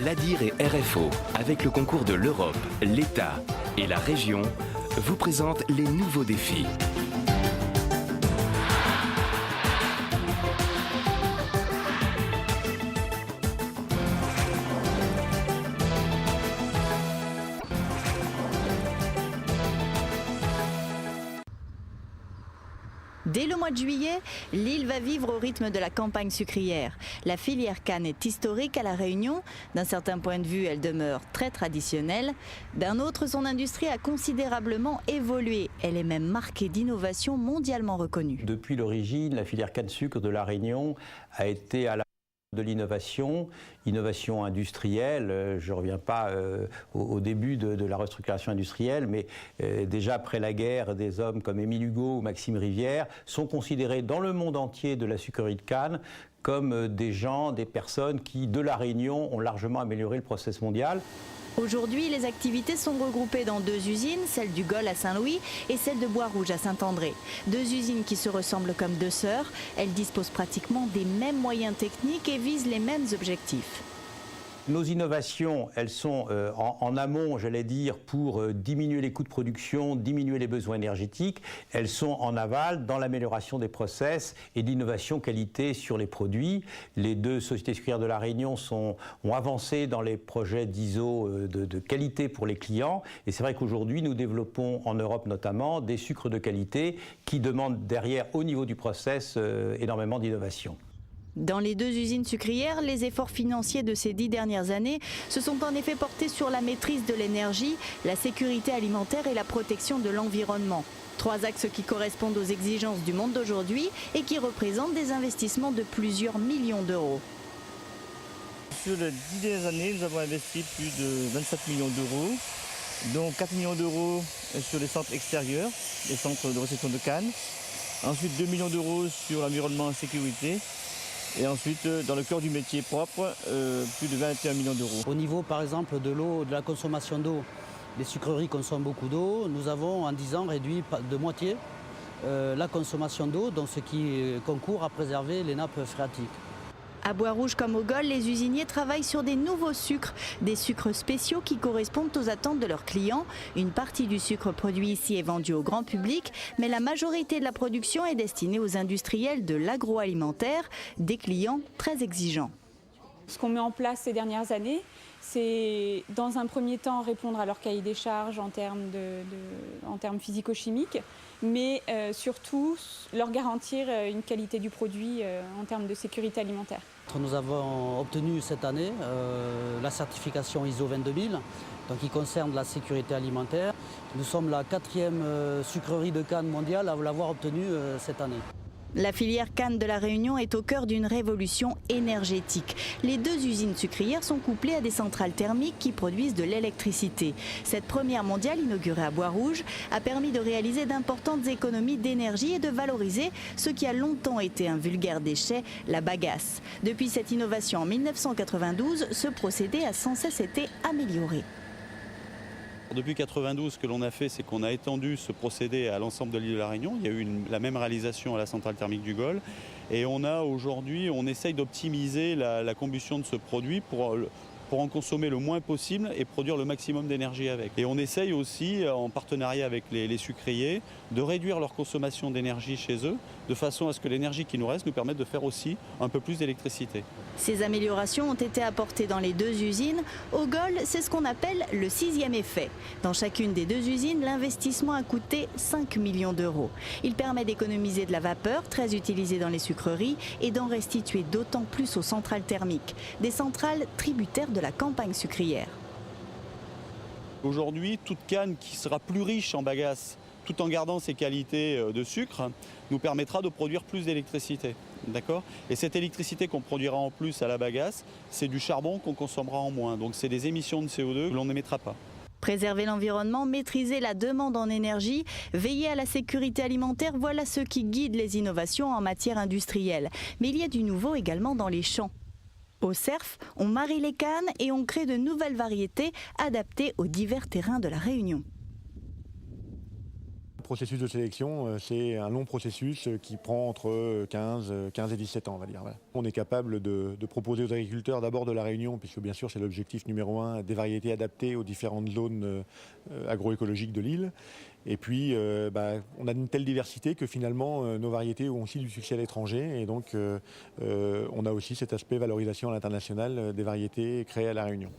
L'ADIR et RFO, avec le concours de l'Europe, l'État et la région, vous présentent les nouveaux défis. Dès le mois de juillet, l'île va vivre au rythme de la campagne sucrière. La filière canne est historique à La Réunion. D'un certain point de vue, elle demeure très traditionnelle. D'un autre, son industrie a considérablement évolué. Elle est même marquée d'innovations mondialement reconnues. Depuis l'origine, la filière canne-sucre de La Réunion a été à la de l'innovation, innovation industrielle. Je ne reviens pas au début de la restructuration industrielle, mais déjà après la guerre, des hommes comme Émile Hugo ou Maxime Rivière sont considérés dans le monde entier de la sucrerie de canne comme des gens, des personnes qui, de La Réunion, ont largement amélioré le process mondial. Aujourd'hui, les activités sont regroupées dans deux usines, celle du Gol à Saint-Louis et celle de Bois-Rouge à Saint-André. Deux usines qui se ressemblent comme deux sœurs. Elles disposent pratiquement des mêmes moyens techniques et visent les mêmes objectifs. Nos innovations, elles sont en amont, j'allais dire, pour diminuer les coûts de production, diminuer les besoins énergétiques. Elles sont en aval dans l'amélioration des process et l'innovation qualité sur les produits. Les deux sociétés sucrières de La Réunion ont avancé dans les projets d'ISO de qualité pour les clients. Et c'est vrai qu'aujourd'hui, nous développons en Europe notamment des sucres de qualité qui demandent derrière, au niveau du process, énormément d'innovation. Dans les deux usines sucrières, les efforts financiers de ces 10 dernières années se sont en effet portés sur la maîtrise de l'énergie, la sécurité alimentaire et la protection de l'environnement. Trois axes qui correspondent aux exigences du monde d'aujourd'hui et qui représentent des investissements de plusieurs millions d'euros. Sur les 10 dernières années, nous avons investi plus de 27 millions d'euros, dont 4 millions d'euros sur les centres extérieurs, les centres de réception de canne. Ensuite 2 millions d'euros sur l'environnement et sécurité. Et ensuite, dans le cœur du métier propre, plus de 21 millions d'euros. Au niveau, par exemple, de l'eau, de la consommation d'eau, les sucreries consomment beaucoup d'eau. Nous avons, en 10 ans, réduit de moitié la consommation d'eau, donc ce qui concourt à préserver les nappes phréatiques. À Bois-Rouge comme au Gol, les usiniers travaillent sur des nouveaux sucres, des sucres spéciaux qui correspondent aux attentes de leurs clients. Une partie du sucre produit ici est vendue au grand public, mais la majorité de la production est destinée aux industriels de l'agroalimentaire, des clients très exigeants. Ce qu'on met en place ces dernières années, c'est dans un premier temps répondre à leur cahier des charges en termes physico-chimiques, mais surtout leur garantir une qualité du produit en termes de sécurité alimentaire. Nous avons obtenu cette année la certification ISO 22000, donc qui concerne la sécurité alimentaire. Nous sommes la 4e sucrerie de canne mondiale à l'avoir obtenue cette année. La filière canne de La Réunion est au cœur d'une révolution énergétique. Les deux usines sucrières sont couplées à des centrales thermiques qui produisent de l'électricité. Cette première mondiale, inaugurée à Bois-Rouge, a permis de réaliser d'importantes économies d'énergie et de valoriser ce qui a longtemps été un vulgaire déchet, la bagasse. Depuis cette innovation en 1992, ce procédé a sans cesse été amélioré. Depuis 1992, ce que l'on a fait, c'est qu'on a étendu ce procédé à l'ensemble de l'île de La Réunion. Il y a eu la même réalisation à la centrale thermique du Gol. Et aujourd'hui, on essaye d'optimiser la combustion de ce produit pour en consommer le moins possible et produire le maximum d'énergie avec. Et on essaye aussi, en partenariat avec les sucriers, de réduire leur consommation d'énergie chez eux, de façon à ce que l'énergie qui nous reste nous permette de faire aussi un peu plus d'électricité. Ces améliorations ont été apportées dans les deux usines. Au Gol, c'est ce qu'on appelle le 6e effet. Dans chacune des deux usines, l'investissement a coûté 5 millions d'euros. Il permet d'économiser de la vapeur, très utilisée dans les sucreries, et d'en restituer d'autant plus aux centrales thermiques, des centrales tributaires de la campagne sucrière. Aujourd'hui, toute canne qui sera plus riche en bagasse, tout en gardant ses qualités de sucre, nous permettra de produire plus d'électricité. D'accord ? Et cette électricité qu'on produira en plus à la bagasse, c'est du charbon qu'on consommera en moins. Donc c'est des émissions de CO2 que l'on n'émettra pas. Préserver l'environnement, maîtriser la demande en énergie, veiller à la sécurité alimentaire, voilà ce qui guide les innovations en matière industrielle. Mais il y a du nouveau également dans les champs. Au Cerf, on marie les cannes et on crée de nouvelles variétés adaptées aux divers terrains de La Réunion. Le processus de sélection, c'est un long processus qui prend entre 15 et 17 ans, on va dire. Voilà. On est capable de proposer aux agriculteurs d'abord de la Réunion, puisque bien sûr c'est l'objectif numéro 1, des variétés adaptées aux différentes zones agroécologiques de l'île. Et puis on a une telle diversité que finalement nos variétés ont aussi du succès à l'étranger. Et donc on a aussi cet aspect valorisation à l'international des variétés créées à la Réunion.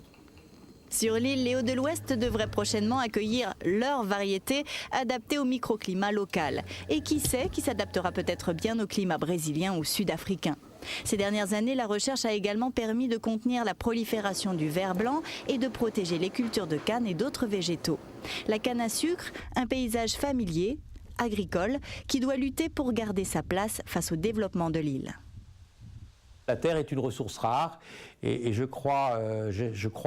Sur l'île, les Hauts de l'Ouest devraient prochainement accueillir leur variété adaptée au microclimat local. Et qui sait, qui s'adaptera peut-être bien au climat brésilien ou sud-africain. Ces dernières années, la recherche a également permis de contenir la prolifération du ver blanc et de protéger les cultures de canne et d'autres végétaux. La canne à sucre, un paysage familier, agricole, qui doit lutter pour garder sa place face au développement de l'île. La terre est une ressource rare et je crois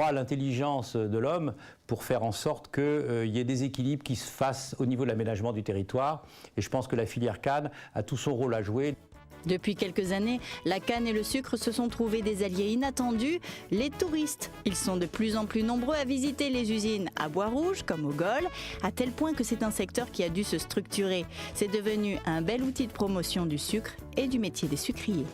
à l'intelligence de l'homme pour faire en sorte qu'il y ait des équilibres qui se fassent au niveau de l'aménagement du territoire. Et je pense que la filière canne a tout son rôle à jouer. Depuis quelques années, la canne et le sucre se sont trouvés des alliés inattendus, les touristes. Ils sont de plus en plus nombreux à visiter les usines à Bois-Rouge comme au Gol, à tel point que c'est un secteur qui a dû se structurer. C'est devenu un bel outil de promotion du sucre et du métier des sucriers.